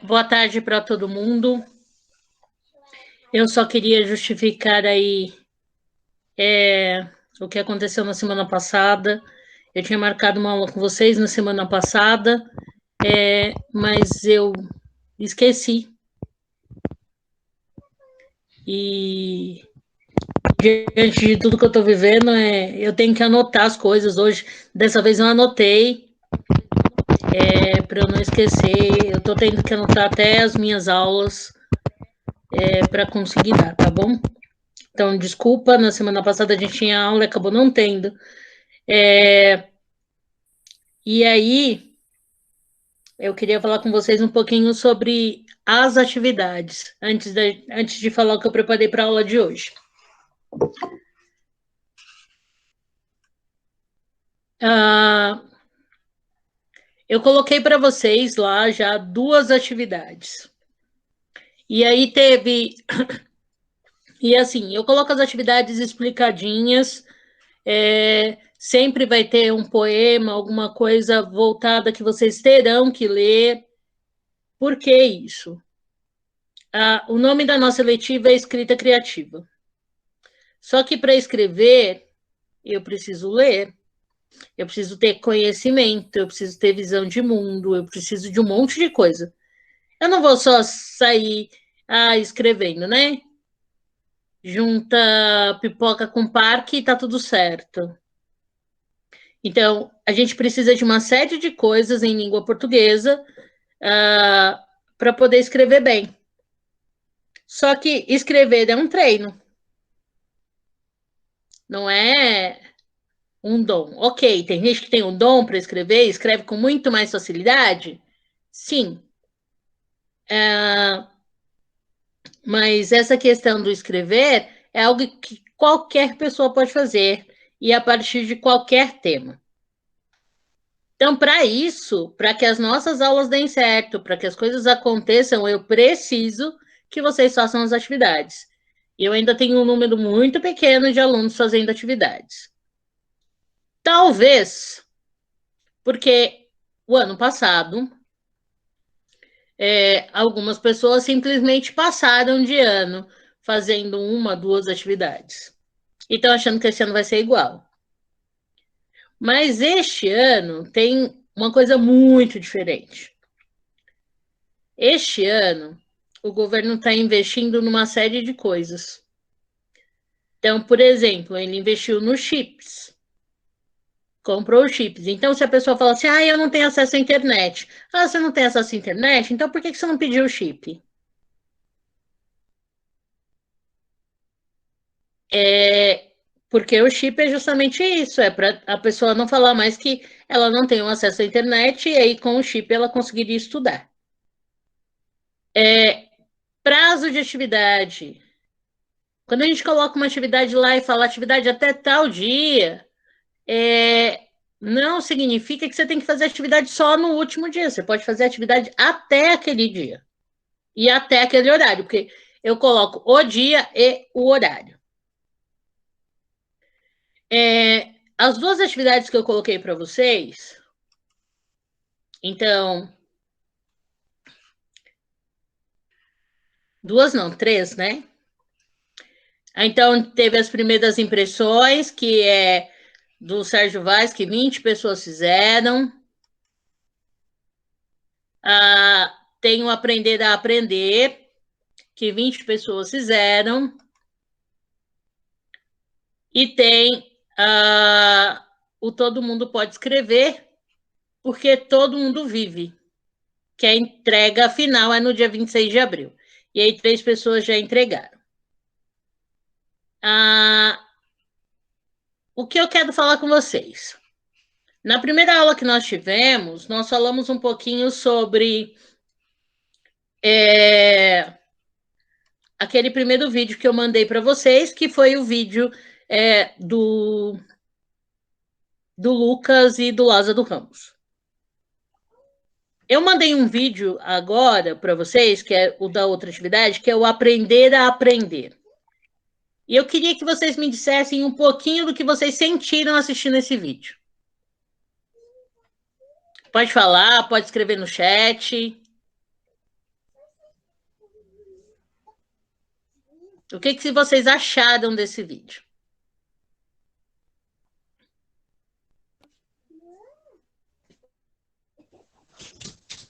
Boa tarde para todo mundo. Eu só queria justificar aí o que aconteceu na semana passada. Eu tinha marcado uma aula com vocês na semana passada, mas eu esqueci. E diante de tudo que eu estou vivendo, eu tenho que anotar as coisas hoje. Dessa vez eu anotei, para eu não esquecer. Eu estou tendo que anotar até as minhas aulas para conseguir dar, tá bom? Então, desculpa, na semana passada a gente tinha aula e acabou não tendo. E aí, eu queria falar com vocês um pouquinho sobre as atividades, antes de falar o que eu preparei para a aula de hoje. Eu coloquei para vocês lá já 2 atividades. E aí teve. E assim, eu coloco as atividades explicadinhas. Sempre vai ter um poema, alguma coisa voltada que vocês terão que ler. Por que isso? O nome da nossa letiva é escrita criativa. Só que para escrever, eu preciso ler, eu preciso ter conhecimento, eu preciso ter visão de mundo, eu preciso de um monte de coisa. Eu não vou só sair escrevendo, né? Junta pipoca com parque e tá tudo certo. Então, a gente precisa de uma série de coisas em língua portuguesa para poder escrever bem. Só que escrever é um treino, não é um dom. Ok, tem gente que tem um dom para escrever, escreve com muito mais facilidade? Sim. Mas essa questão do escrever é algo que qualquer pessoa pode fazer e a partir de qualquer tema. Então, para isso, para que as nossas aulas deem certo, para que as coisas aconteçam, eu preciso que vocês façam as atividades. E eu ainda tenho um número muito pequeno de alunos fazendo atividades. Talvez, porque o ano passado, algumas pessoas simplesmente passaram de ano fazendo 1, 2 atividades. E estão achando que esse ano vai ser igual. Mas este ano tem uma coisa muito diferente. Este ano, o governo está investindo numa série de coisas. Então, por exemplo, ele investiu nos chips. Comprou os chips. Então, se a pessoa fala assim, eu não tenho acesso à internet. Você não tem acesso à internet? Então, por que você não pediu o chip? Porque o chip é justamente isso, é para a pessoa não falar mais que ela não tem um acesso à internet e aí com o chip ela conseguiria estudar. Prazo de atividade. Quando a gente coloca uma atividade lá e fala atividade até tal dia, não significa que você tem que fazer atividade só no último dia. Você pode fazer atividade até aquele dia e até aquele horário, porque eu coloco o dia e o horário. As 2 atividades que eu coloquei para vocês, então, 2 não, 3, né? Então, teve as primeiras impressões, que é do Sérgio Vaz, que 20 pessoas fizeram. Tem o Aprender a Aprender, que 20 pessoas fizeram. E tem o Todo Mundo Pode Escrever, porque todo mundo vive, que a entrega final é no dia 26 de abril. E aí 3 pessoas já entregaram. O que eu quero falar com vocês? Na primeira aula que nós tivemos, nós falamos um pouquinho sobre aquele primeiro vídeo que eu mandei para vocês, que foi o vídeo do Lucas e do Lázaro Ramos. Eu mandei um vídeo agora para vocês, que é o da outra atividade, que é o Aprender a Aprender. E eu queria que vocês me dissessem um pouquinho do que vocês sentiram assistindo esse vídeo. Pode falar, pode escrever no chat. O que vocês acharam desse vídeo?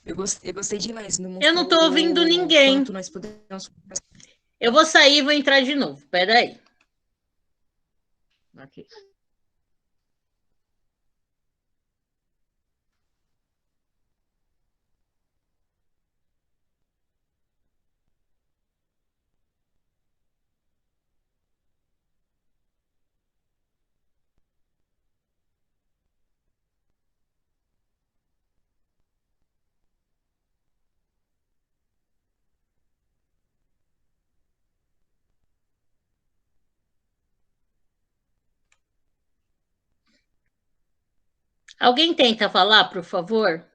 Eu gostei demais. Eu não estou ouvindo Mostrou ninguém. quanto nós podemos. Eu vou sair e vou entrar de novo. Espera aí. Ok. Alguém tenta falar, por favor?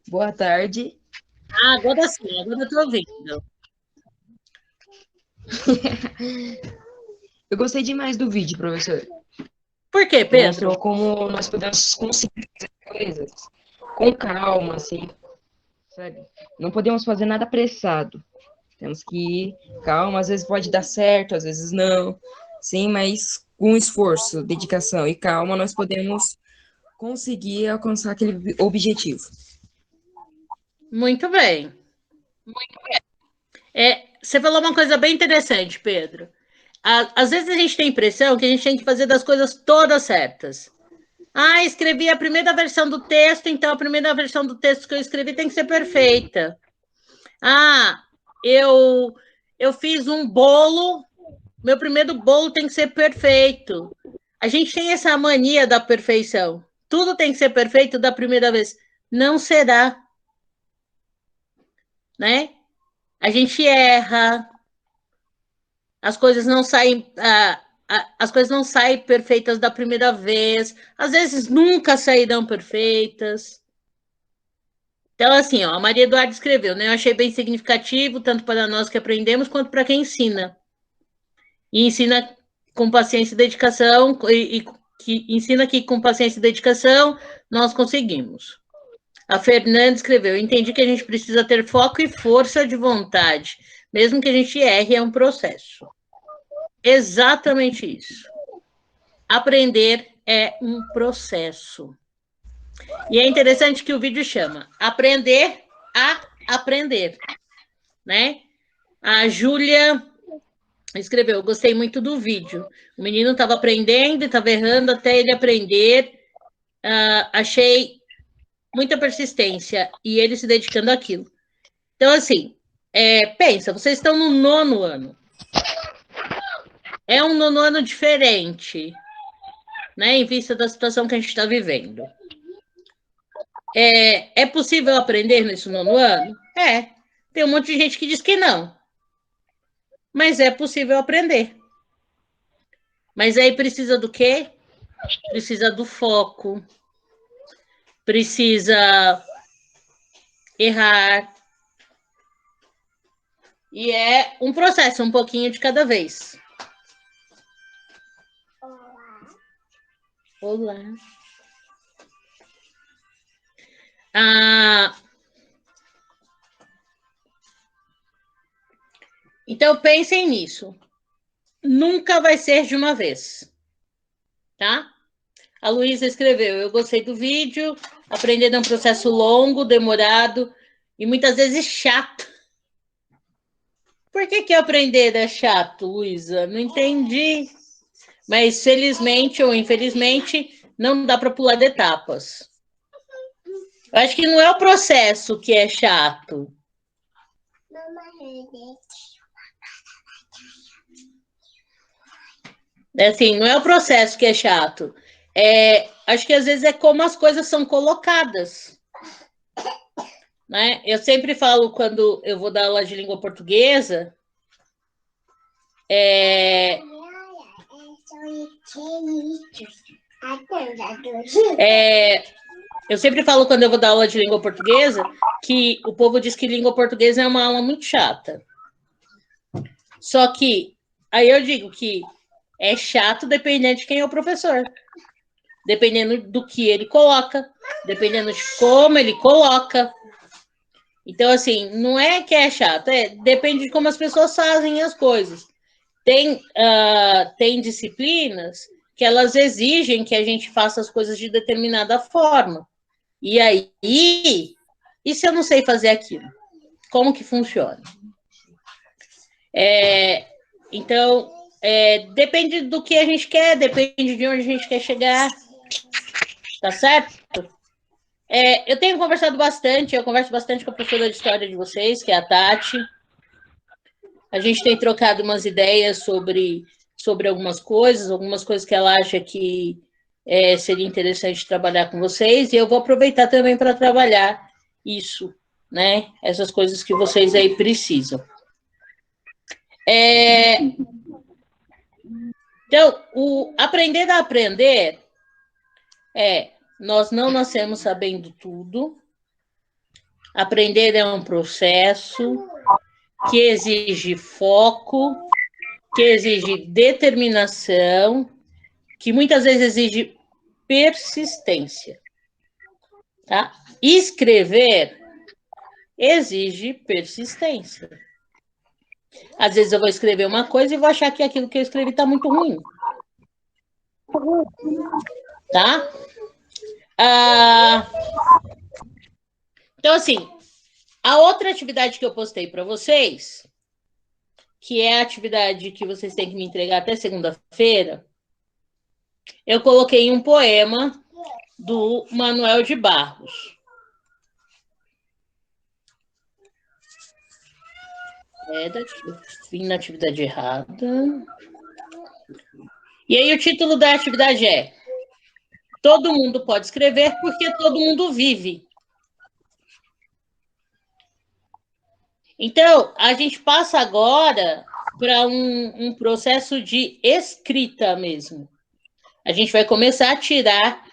Boa tarde. Ah, agora sim, agora eu estou ouvindo. Eu gostei demais do vídeo, professor. Por quê, Que Pedro? mostrou como nós podemos conseguir fazer coisas com calma, assim, sabe? Não podemos fazer nada apressado. Temos que ir calma, às vezes pode dar certo, às vezes não. Sim, mas com esforço, dedicação e calma, nós podemos conseguir alcançar aquele objetivo. Muito bem. Você falou uma coisa bem interessante, Pedro. Às vezes a gente tem a impressão que a gente tem que fazer das coisas todas certas. Ah, escrevi a primeira versão do texto, então a primeira versão do texto que eu escrevi tem que ser perfeita. Ah, eu eu fiz um bolo, meu primeiro bolo tem que ser perfeito. A gente tem essa mania da perfeição. Tudo tem que ser perfeito da primeira vez. Não será, né? A gente erra, as coisas não saem, as coisas não saem perfeitas da primeira vez, às vezes nunca sairão perfeitas. Então, assim, ó, a Maria Eduarda escreveu, né? Eu achei bem significativo, tanto para nós que aprendemos, quanto para quem ensina. E ensina com paciência e dedicação, e que ensina que com paciência e dedicação nós conseguimos. A Fernanda escreveu, entendi que a gente precisa ter foco e força de vontade. Mesmo que a gente erre, é um processo. Exatamente isso. Aprender é um processo. E é interessante que o vídeo chama Aprender a Aprender, né? A Júlia escreveu, gostei muito do vídeo. O menino estava aprendendo e estava errando até ele aprender. Achei muita persistência e ele se dedicando àquilo. Então, assim, pensa, vocês estão no 9º ano. É um 9º ano diferente, né? Em vista da situação que a gente está vivendo. É possível aprender nesse 9º ano? É. Tem um monte de gente que diz que não. Mas é possível aprender. Mas aí precisa do quê? Precisa do foco. Precisa errar. E é um processo, um pouquinho de cada vez. Olá. Então pensem nisso. Nunca vai ser de uma vez, tá? A Luísa escreveu, eu gostei do vídeo, aprender é um processo longo, demorado e muitas vezes chato. Por que aprender é chato, Luísa? Não entendi. Mas felizmente ou infelizmente não dá para pular de etapas. Eu acho que não é o processo que é chato. Assim, não é o processo que é chato. Acho que às vezes é como as coisas são colocadas. Né? Eu sempre falo quando eu vou dar aula de língua portuguesa. Eu sempre falo quando eu vou dar aula de língua portuguesa que o povo diz que língua portuguesa é uma aula muito chata. Só que aí eu digo que é chato dependendo de quem é o professor. Dependendo do que ele coloca, dependendo de como ele coloca. Então, assim, não é que é chato, depende de como as pessoas fazem as coisas. Tem disciplinas que elas exigem que a gente faça as coisas de determinada forma. E aí, e se eu não sei fazer aquilo? Como que funciona? Então, depende do que a gente quer, depende de onde a gente quer chegar, tá certo? Eu tenho conversado bastante, eu converso bastante com a professora de história de vocês, que é a Tati. A gente tem trocado umas ideias sobre algumas coisas que ela acha que seria interessante trabalhar com vocês, e eu vou aproveitar também para trabalhar isso, né? Essas coisas que vocês aí precisam. Então, o aprender a aprender nós não nascemos sabendo tudo. Aprender é um processo que exige foco, que exige determinação, que muitas vezes exige persistência. Tá? Escrever exige persistência. Às vezes eu vou escrever uma coisa e vou achar que aquilo que eu escrevi está muito ruim. Tá? Então, assim, a outra atividade que eu postei para vocês, que é a atividade que vocês têm que me entregar até segunda-feira, eu coloquei um poema do Manuel de Barros. Vim na atividade errada. E aí o título da atividade é Todo mundo pode escrever porque todo mundo vive. Então, a gente passa agora para um processo de escrita mesmo. A gente vai começar a tirar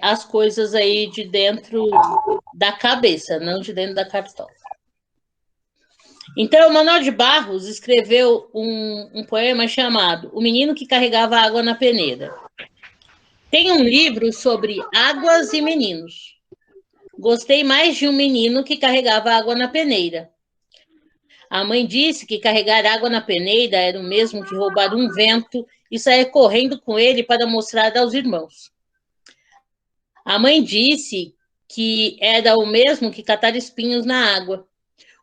as coisas aí de dentro da cabeça, não de dentro da cartola. Então, o Manuel de Barros escreveu um poema chamado O Menino que Carregava Água na Peneira. Tem um livro sobre águas e meninos. Gostei mais de um menino que carregava água na peneira. A mãe disse que carregar água na peneira era o mesmo que roubar um vento e sair correndo com ele para mostrar aos irmãos. A mãe disse que era o mesmo que catar espinhos na água,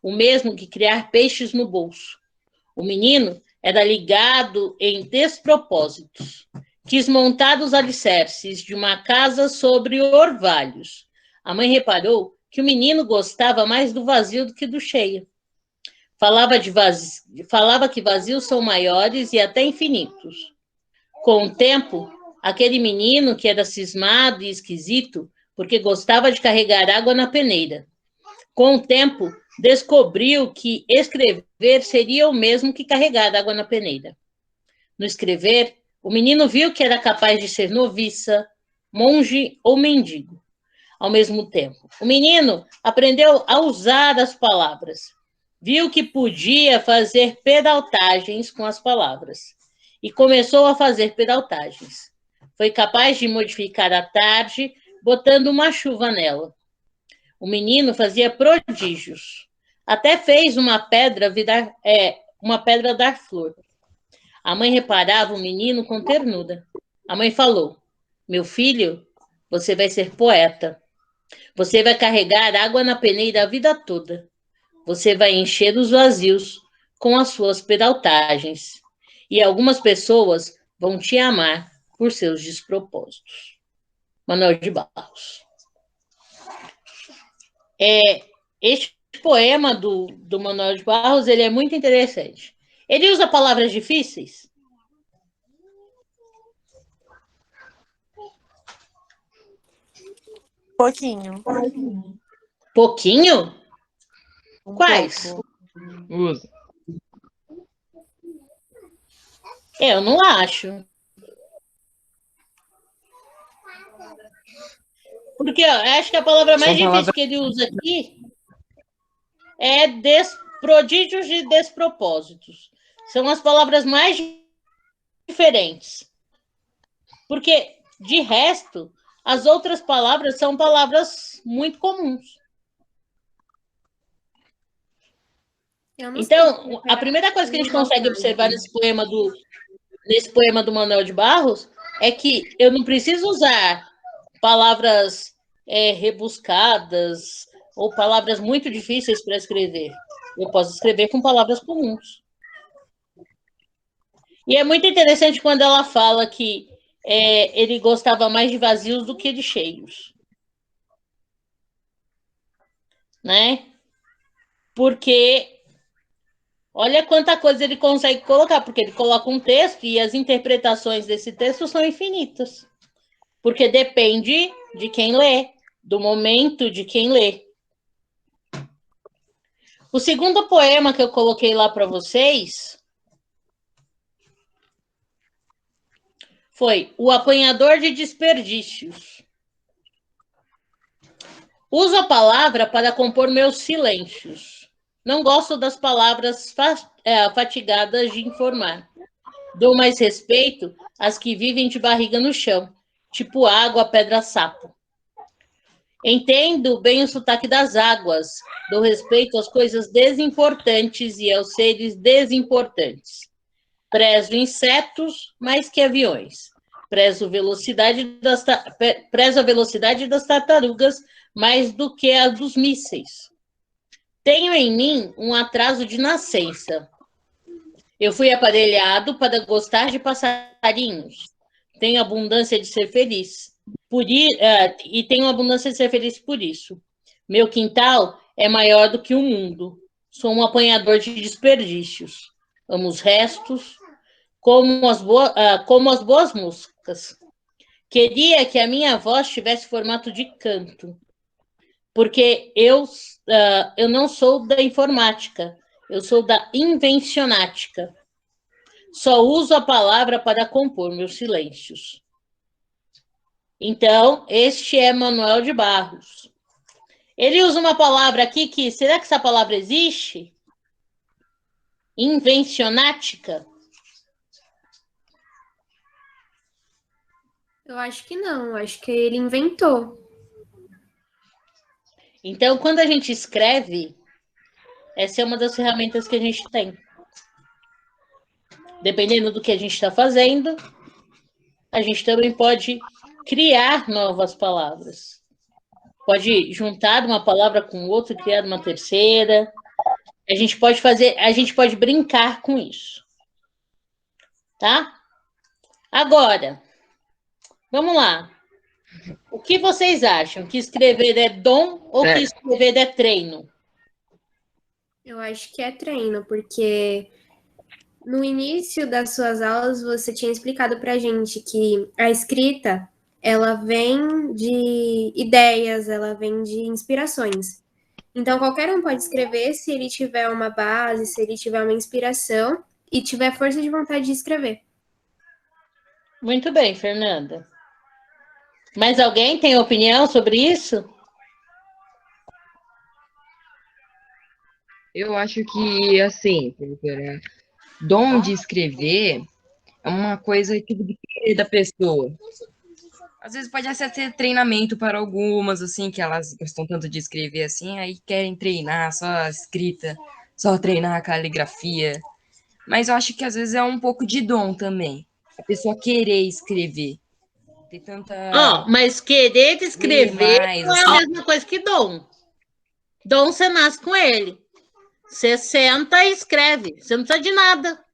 o mesmo que criar peixes no bolso. O menino era ligado em despropósitos. Quis montar os alicerces de uma casa sobre orvalhos. A mãe reparou que o menino gostava mais do vazio do que do cheio. Falava que vazios são maiores e até infinitos. Com o tempo, aquele menino que era cismado e esquisito, porque gostava de carregar água na peneira. Com o tempo, descobriu que escrever seria o mesmo que carregar água na peneira. No escrever, o menino viu que era capaz de ser noviça, monge ou mendigo, ao mesmo tempo. O menino aprendeu a usar as palavras. Viu que podia fazer peraltagens com as palavras. E começou a fazer peraltagens. Foi capaz de modificar a tarde, botando uma chuva nela. O menino fazia prodígios. Até fez uma pedra dar flor. A mãe reparava o menino com ternura. A mãe falou: Meu filho, você vai ser poeta. Você vai carregar água na peneira a vida toda. Você vai encher os vazios com as suas peraltagens. E algumas pessoas vão te amar por seus despropósitos. Manuel de Barros. Este poema do Manuel de Barros, ele é muito interessante. Ele usa palavras difíceis? Pouquinho. Pouquinho? Quais? Usa. Eu não acho. Porque eu acho que a palavra mais difícil que ele usa aqui é prodígios e despropósitos. São as palavras mais diferentes. Porque, de resto, as outras palavras são palavras muito comuns. Eu não sei Então, a explicar primeira coisa que a gente consegue observar vontade. nesse poema do Manuel de Barros é que eu não preciso usar palavras rebuscadas ou palavras muito difíceis para escrever. Eu posso escrever com palavras comuns. E é muito interessante quando ela fala que ele gostava mais de vazios do que de cheios. Né? Porque olha quanta coisa ele consegue colocar, porque ele coloca um texto e as interpretações desse texto são infinitas. Porque depende de quem lê, do momento de quem lê. O segundo poema que eu coloquei lá para vocês foi O Apanhador de Desperdícios. Uso a palavra para compor meus silêncios. Não gosto das palavras fatigadas de informar. Dou mais respeito às que vivem de barriga no chão, tipo água, pedra, sapo. Entendo bem o sotaque das águas, dou respeito às coisas desimportantes e aos seres desimportantes. Prezo insetos mais que aviões. Prezo a velocidade das tartarugas mais do que a dos mísseis. Tenho em mim um atraso de nascença. Eu fui aparelhado para gostar de passarinhos. Tenho abundância de ser feliz. E tenho abundância de ser feliz por isso. Meu quintal é maior do que o mundo. Sou um apanhador de desperdícios. Amo os restos, como as boas músicas. Queria que a minha voz tivesse formato de canto, porque eu não sou da informática, eu sou da invencionática. Só uso a palavra para compor meus silêncios. Então, este é Manuel de Barros. Ele usa uma palavra aqui que, será que essa palavra existe? Invencionática? Eu acho que não, eu acho que ele inventou. Então, quando a gente escreve, essa é uma das ferramentas que a gente tem. Dependendo do que a gente está fazendo, a gente também pode criar novas palavras. Pode juntar uma palavra com outra, criar uma terceira. A gente pode brincar com isso. Tá? Agora, vamos lá. O que vocês acham? Que escrever é dom ou que escrever é treino? Eu acho que é treino, porque no início das suas aulas você tinha explicado pra gente que a escrita, ela vem de ideias, ela vem de inspirações. Então qualquer um pode escrever se ele tiver uma base, se ele tiver uma inspiração e tiver força de vontade de escrever. Muito bem, Fernanda. Mais alguém tem opinião sobre isso? Eu acho que, assim, dom de escrever é uma coisa que depende da pessoa. Às vezes pode até ser treinamento para algumas, assim, que elas gostam tanto de escrever assim, aí querem treinar só a escrita, só treinar a caligrafia. Mas eu acho que às vezes é um pouco de dom também. A pessoa querer escrever. Ter tanta. Mas querer Ler escrever mais, não é a assim. mesma coisa que dom. Dom você nasce com ele. Você senta e escreve. Você não precisa de nada.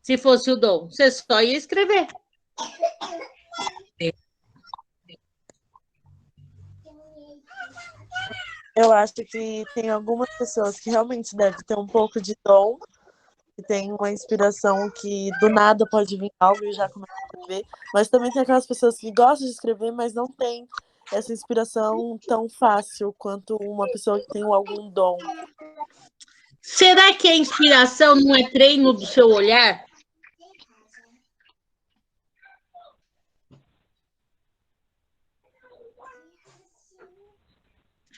Se fosse o dom, você só ia escrever. Eu acho que tem algumas pessoas que realmente devem ter um pouco de dom, que tem uma inspiração que do nada pode vir algo e já começa a escrever, mas também tem aquelas pessoas que gostam de escrever, mas não tem essa inspiração tão fácil quanto uma pessoa que tem algum dom. Será que a inspiração não é treino do seu olhar?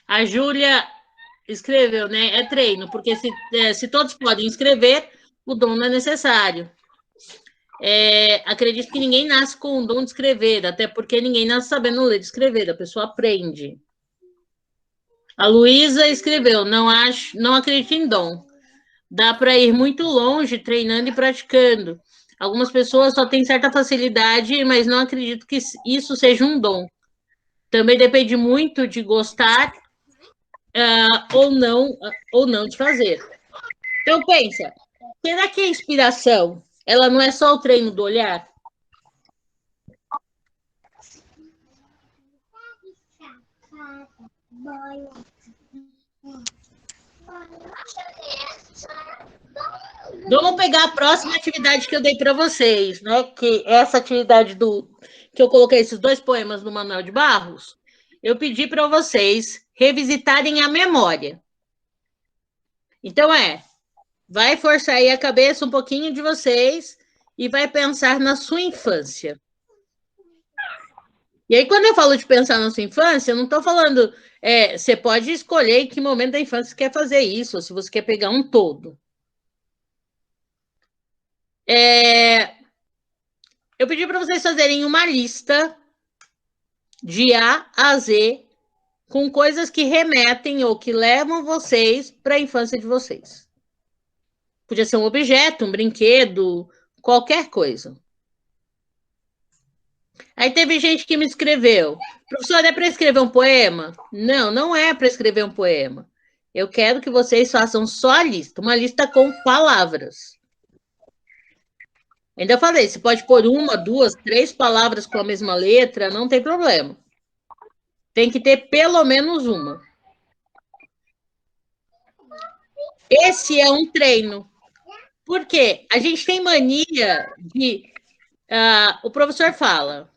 A Júlia escreveu, né? É treino, porque se todos podem escrever, o dom não é necessário. Acredito que ninguém nasce com o dom de escrever, até porque ninguém nasce sabendo ler e escrever, a pessoa aprende. A Luísa escreveu, não acredito em dom. Dá para ir muito longe treinando e praticando. Algumas pessoas só têm certa facilidade, mas não acredito que isso seja um dom. Também depende muito de gostar ou não de fazer. Então pensa, será que a inspiração, ela não é só o treino do olhar? Vamos pegar a próxima atividade que eu dei para vocês, né? Que essa atividade que eu coloquei esses 2 poemas no Manuel de Barros, eu pedi para vocês revisitarem a memória. Então vai forçar aí a cabeça um pouquinho de vocês e vai pensar na sua infância. E aí, quando eu falo de pensar na sua infância, eu não estou falando. Você pode escolher em que momento da infância você quer fazer isso, ou se você quer pegar um todo. Eu pedi para vocês fazerem uma lista de A a Z com coisas que remetem ou que levam vocês para a infância de vocês. Podia ser um objeto, um brinquedo, qualquer coisa. Aí teve gente que me escreveu, professor, é para escrever um poema? Não, não é para escrever um poema. Eu quero que vocês façam só a lista, uma lista com palavras. Ainda falei, você pode pôr 1, 2, 3 palavras com a mesma letra, não tem problema. Tem que ter pelo menos uma. Esse é um treino. Por quê? A gente tem mania de... o professor fala,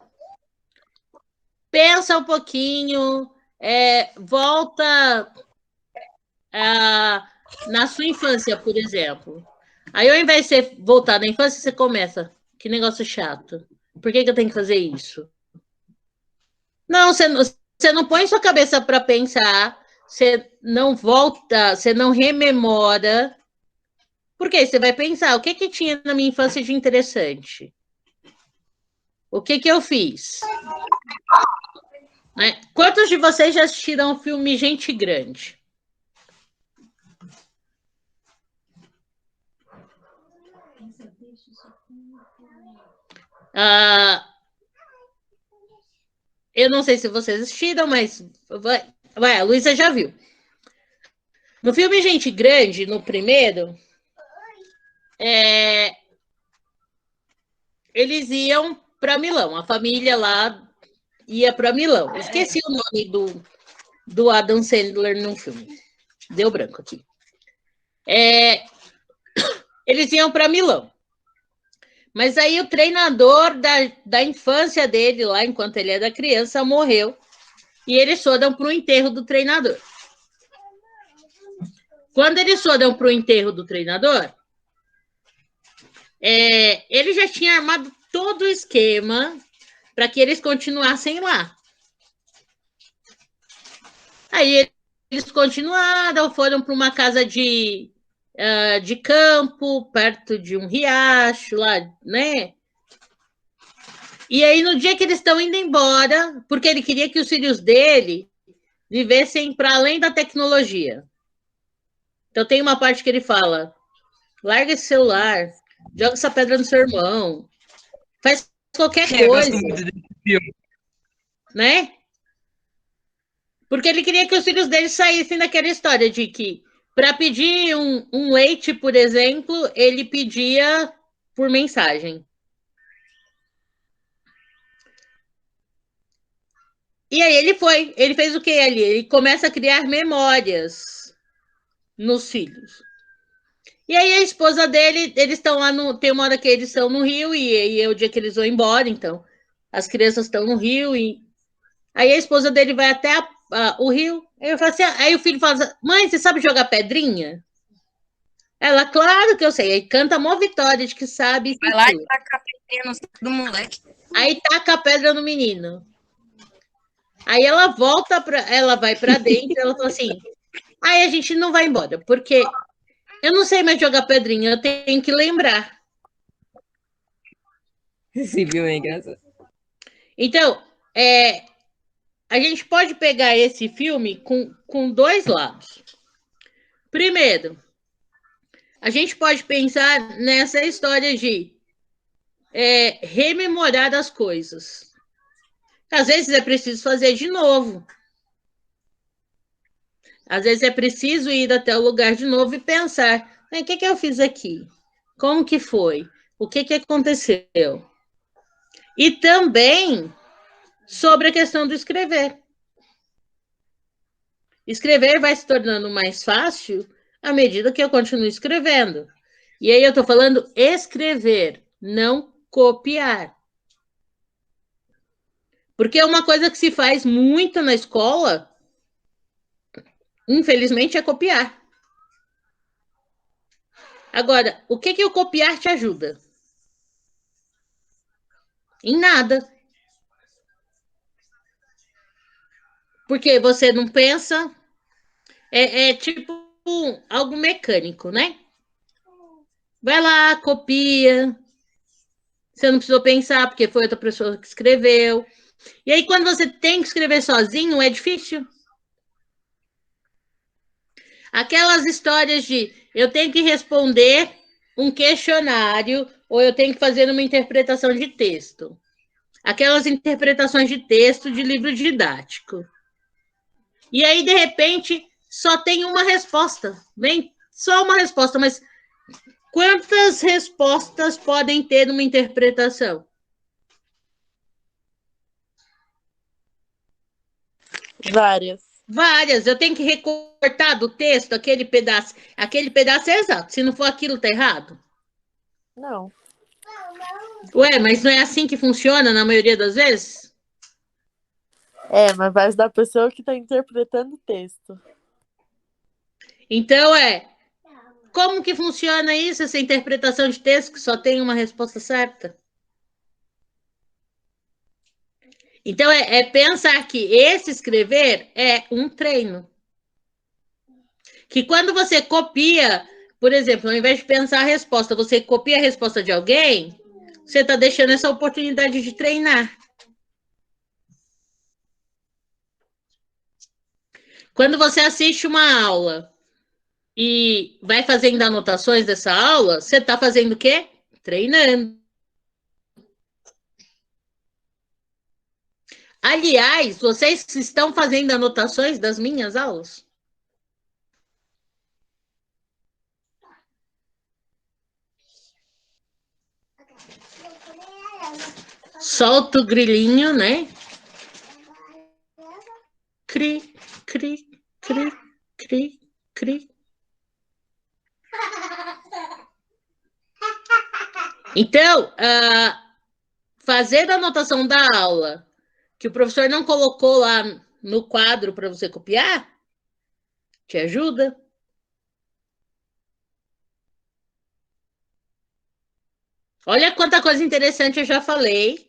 pensa um pouquinho, volta na sua infância, por exemplo. Aí, ao invés de você voltar na infância, você começa, que negócio chato. Por que eu tenho que fazer isso? Não, você não põe sua cabeça para pensar, você não volta, você não rememora. Por quê? Você vai pensar, o que tinha na minha infância de interessante? O que eu fiz? Né? Quantos de vocês já assistiram o filme Gente Grande? Eu não sei se vocês assistiram, mas a Luísa já viu. No filme Gente Grande, no primeiro, eles iam para Milão. A família lá ia para Milão. Esqueci o nome do Adam Sandler no filme. Deu branco aqui. Eles iam para Milão. Mas aí o treinador da infância dele, lá enquanto ele era criança, morreu. E eles foram para o enterro do treinador. Quando eles foram para o enterro do treinador, ele já tinha armado todo o esquema para que eles continuassem lá. Aí eles continuaram, foram para uma casa de campo, perto de um riacho lá, né? E aí, no dia que eles estão indo embora, porque ele queria que os filhos dele vivessem para além da tecnologia. Então, tem uma parte que ele fala, larga esse celular, joga essa pedra no seu irmão, faz qualquer coisa. Eu gosto muito desse filme. Né? Porque ele queria que os filhos dele saíssem daquela história de que, para pedir um leite, por exemplo, ele pedia por mensagem. E aí ele fez o que ali? Ele começa a criar memórias nos filhos. E aí a esposa dele, eles estão lá tem uma hora que eles estão no Rio e é o dia que eles vão embora, então as crianças estão no Rio e aí a esposa dele vai até o Rio. Aí o filho fala assim, mãe, você sabe jogar pedrinha? Ela, claro que eu sei. Aí canta a mó Vitória de que sabe. Vai lá e taca a pedrinha no saco do moleque. Aí taca a pedra no menino. Aí ela ela vai para dentro e ela fala assim, aí a gente não vai embora, porque eu não sei mais jogar pedrinha, eu tenho que lembrar. Esse filme é engraçado. Então, a gente pode pegar esse filme com dois lados. Primeiro, a gente pode pensar nessa história de rememorar as coisas. Às vezes é preciso fazer de novo. Às vezes é preciso ir até o lugar de novo e pensar, o que eu fiz aqui? Como que foi? O que aconteceu? E também sobre a questão do escrever. Escrever vai se tornando mais fácil à medida que eu continuo escrevendo. E aí eu estou falando escrever, não copiar. Porque uma coisa que se faz muito na escola, infelizmente, é copiar. Agora, o que o copiar te ajuda? Em nada. Porque você não pensa, é tipo algo mecânico, né? Vai lá, copia. Você não precisou pensar, porque foi outra pessoa que escreveu. E aí, quando você tem que escrever sozinho, é difícil. Aquelas histórias de eu tenho que responder um questionário ou eu tenho que fazer uma interpretação de texto. Aquelas interpretações de texto de livro didático. E aí, de repente, só tem uma resposta. Vem só uma resposta, mas quantas respostas podem ter numa interpretação? Várias. Várias. Eu tenho que recortar do texto aquele pedaço. Aquele pedaço é exato. Se não for aquilo, tá errado? Não. Ué, mas não é assim que funciona na maioria das vezes? Mas vai da pessoa que está interpretando o texto. Então, como que funciona isso, essa interpretação de texto que só tem uma resposta certa? Então, pensar que esse escrever é um treino. Que quando você copia, por exemplo, ao invés de pensar a resposta, você copia a resposta de alguém, você está deixando essa oportunidade de treinar. Quando você assiste uma aula e vai fazendo anotações dessa aula, você está fazendo o quê? Treinando. Aliás, vocês estão fazendo anotações das minhas aulas? Solta o grilinho, né? Cri, cri, cri, cri, cri. Então, fazer a anotação da aula que o professor não colocou lá no quadro para você copiar, te ajuda. Olha quanta coisa interessante eu já falei.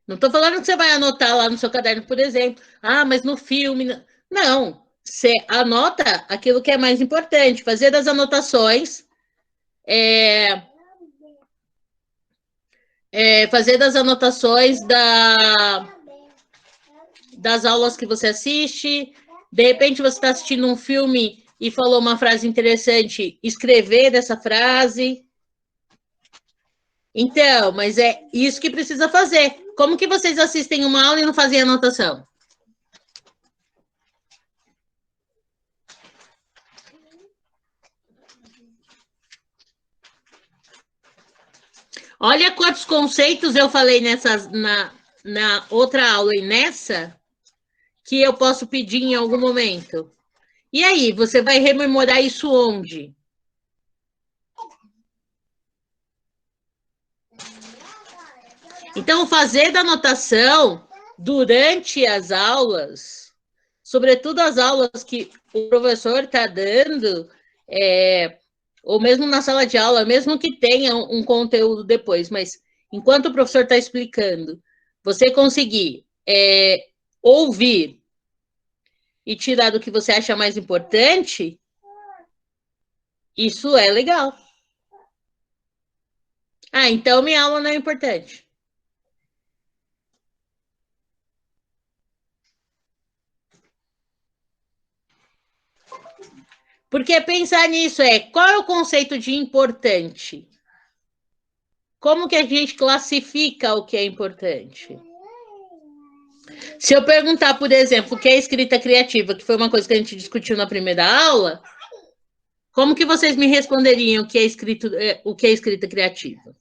Não estou falando que você vai anotar lá no seu caderno, por exemplo. Mas no filme. Não. Você anota aquilo que é mais importante. Fazer das anotações. Fazer das anotações das aulas que você assiste. De repente, você está assistindo um filme e falou uma frase interessante, escrever dessa frase. Então, mas é isso que precisa fazer. Como que vocês assistem uma aula e não fazem anotação? Olha quantos conceitos eu falei na outra aula e nessa que eu posso pedir em algum momento. E aí, você vai rememorar isso onde? Então, fazer da anotação durante as aulas, sobretudo as aulas que o professor está dando, ou mesmo na sala de aula, mesmo que tenha um conteúdo depois, mas enquanto o professor está explicando, você conseguir ouvir e tirar do que você acha mais importante, isso é legal. Então minha aula não é importante. Porque pensar nisso qual é o conceito de importante? Como que a gente classifica o que é importante? Se eu perguntar, por exemplo, o que é escrita criativa, que foi uma coisa que a gente discutiu na primeira aula, como que vocês me responderiam o que é escrita criativa?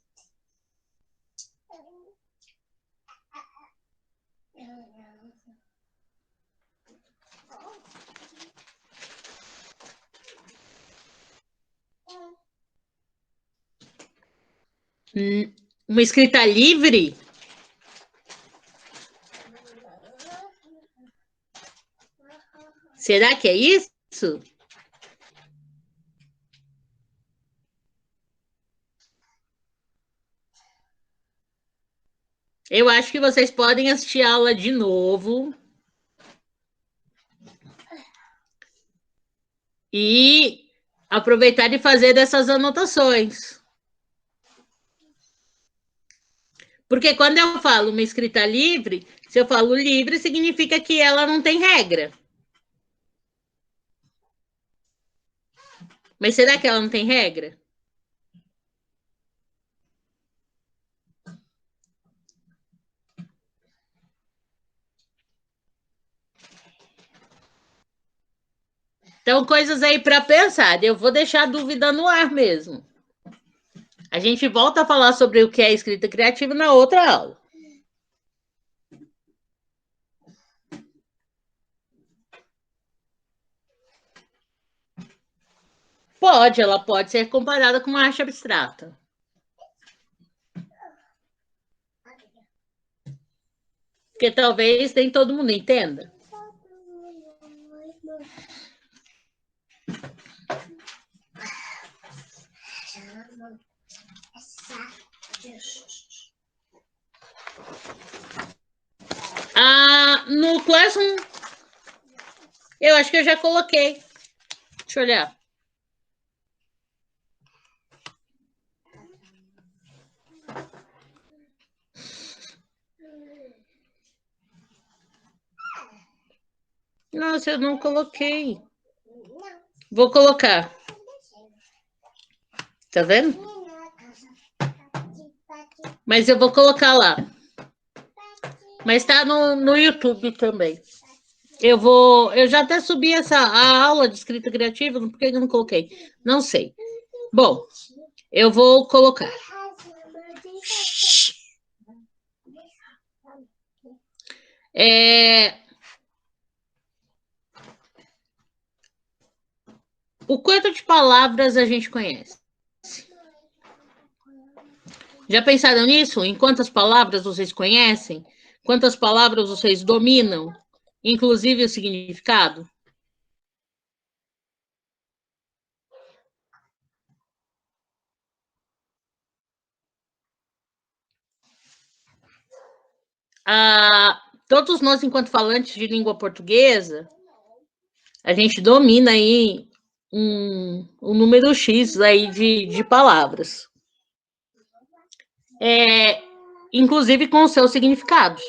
Uma escrita livre? Será que é isso? Eu acho que vocês podem assistir a aula de novo. E aproveitar e fazer dessas anotações. Porque quando eu falo uma escrita livre, se eu falo livre, significa que ela não tem regra. Mas será que ela não tem regra? Então, coisas aí para pensar. Eu vou deixar a dúvida no ar mesmo. A gente volta a falar sobre o que é escrita criativa na outra aula. Ela pode ser comparada com uma arte abstrata. Porque talvez nem todo mundo entenda. No Classroom, eu acho que eu já coloquei. Deixa eu olhar. Nossa, eu não coloquei. Vou colocar. Tá vendo? Mas eu vou colocar lá. Mas tá no YouTube também. Eu já até subi a aula de escrita criativa, por que eu não coloquei? Não sei. Bom, eu vou colocar. O quanto de palavras a gente conhece? Já pensaram nisso? Em quantas palavras vocês conhecem? Quantas palavras vocês dominam? Inclusive o significado? Todos nós, enquanto falantes de língua portuguesa, a gente domina aí um número X aí de palavras. Inclusive com os seus significados.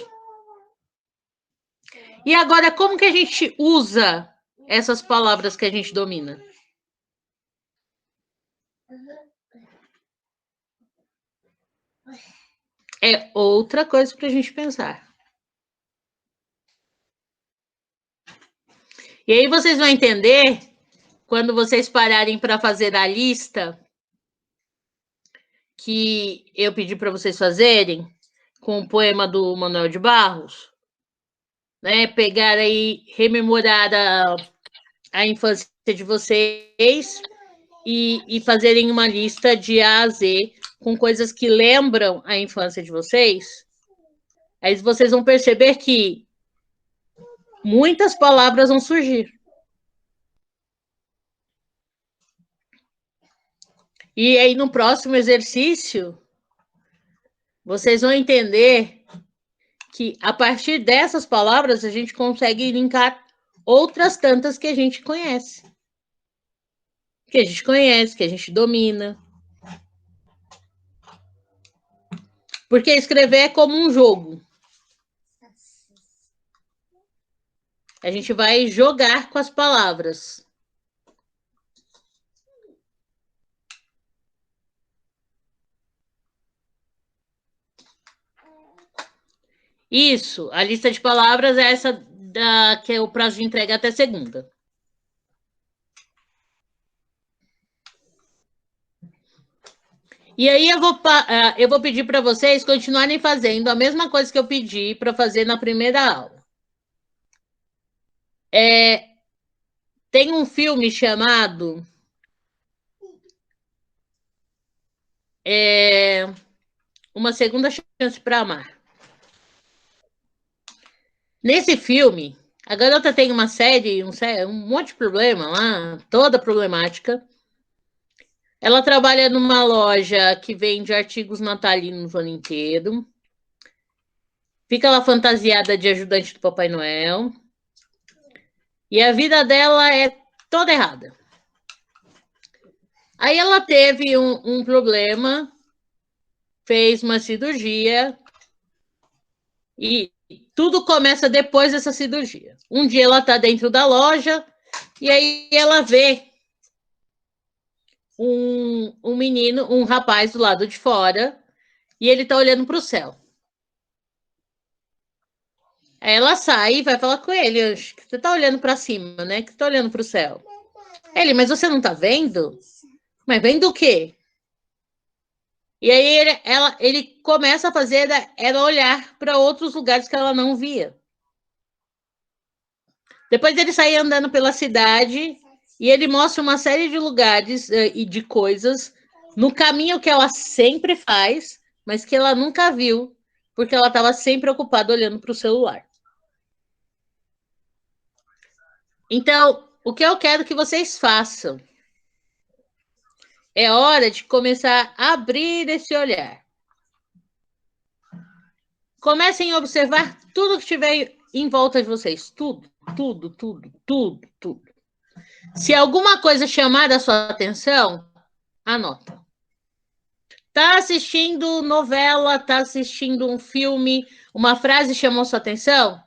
E agora, como que a gente usa essas palavras que a gente domina? É outra coisa para a gente pensar. E aí vocês vão entender, quando vocês pararem para fazer a lista que eu pedi para vocês fazerem, com o poema do Manuel de Barros, né? Pegar aí, rememorar a infância de vocês e fazerem uma lista de A a Z com coisas que lembram a infância de vocês. Aí vocês vão perceber que muitas palavras vão surgir. E aí, no próximo exercício, vocês vão entender que, a partir dessas palavras, a gente consegue linkar outras tantas que a gente conhece. Que a gente conhece, que a gente domina. Porque escrever é como um jogo. A gente vai jogar com as palavras. Isso, a lista de palavras é essa que é o prazo de entrega até segunda. E aí eu vou pedir para vocês continuarem fazendo a mesma coisa que eu pedi para fazer na primeira aula. Tem um filme chamado Uma Segunda Chance para Amar. Nesse filme, a garota tem uma série, um monte de problema lá, toda problemática. Ela trabalha numa loja que vende artigos natalinos o ano inteiro. Fica lá fantasiada de ajudante do Papai Noel. E a vida dela é toda errada. Aí ela teve um problema, fez uma cirurgia e tudo começa depois dessa cirurgia. Um dia ela está dentro da loja e aí ela vê um menino, um rapaz do lado de fora, e ele está olhando para o céu. Aí ela sai e vai falar com ele. Você está olhando para cima, né? Que está olhando para o céu. Ele, mas você não está vendo? Mas vendo o quê? E aí ele começa a fazer ela olhar para outros lugares que ela não via. Depois ele sai andando pela cidade e ele mostra uma série de lugares e de coisas no caminho que ela sempre faz, mas que ela nunca viu, porque ela estava sempre ocupada olhando para o celular. Então, o que eu quero que vocês façam é hora de começar a abrir esse olhar. Comecem a observar tudo que tiver em volta de vocês. Tudo, tudo, tudo, tudo, tudo. Se alguma coisa chamar a sua atenção, anota. Tá assistindo novela, tá assistindo um filme, uma frase chamou sua atenção?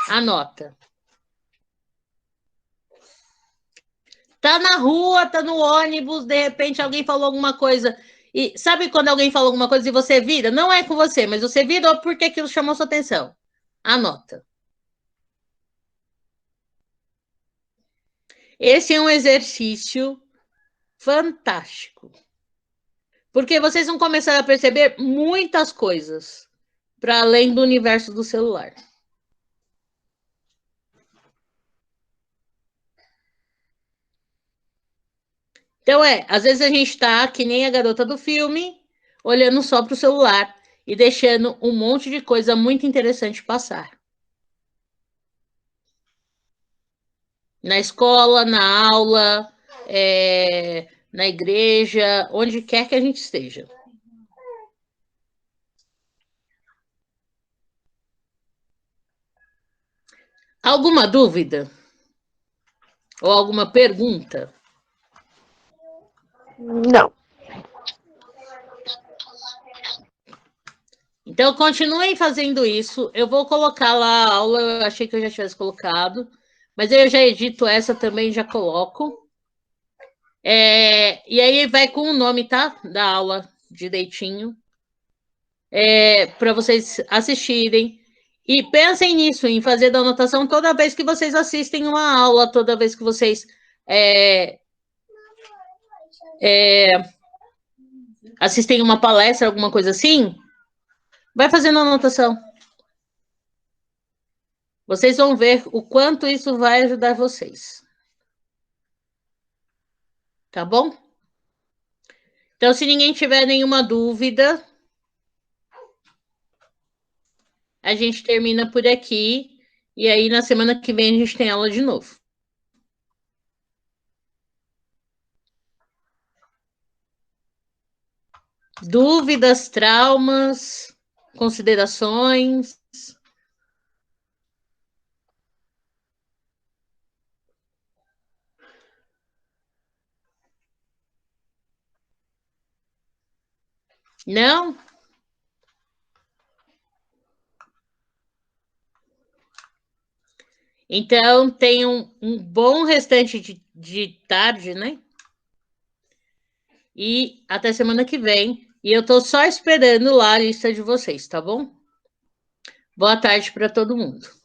Anota. Tá na rua, tá no ônibus, de repente alguém falou alguma coisa. E sabe quando alguém falou alguma coisa e você vira? Não é com você, mas você virou porque aquilo chamou sua atenção. Anota. Esse é um exercício fantástico. Porque vocês vão começar a perceber muitas coisas para além do universo do celular. Então, às vezes a gente está, que nem a garota do filme, olhando só para o celular e deixando um monte de coisa muito interessante passar. Na escola, na aula, na igreja, onde quer que a gente esteja. Alguma dúvida? Ou alguma pergunta? Não. Então, continuem fazendo isso. Eu vou colocar lá a aula, eu achei que eu já tivesse colocado, mas eu já edito essa também, já coloco. E aí vai com o nome, tá? Da aula direitinho. Para vocês assistirem. E pensem nisso, em fazer da anotação toda vez que vocês assistem uma aula, toda vez que vocês assistem uma palestra, alguma coisa assim, vai fazendo anotação. Vocês vão ver o quanto isso vai ajudar vocês. Tá bom? Então, se ninguém tiver nenhuma dúvida, a gente termina por aqui. E aí, na semana que vem, a gente tem aula de novo. Dúvidas, traumas, considerações? Não? Então, tenham um bom restante de tarde, né? E até semana que vem. E eu tô só esperando lá a lista de vocês, tá bom? Boa tarde para todo mundo.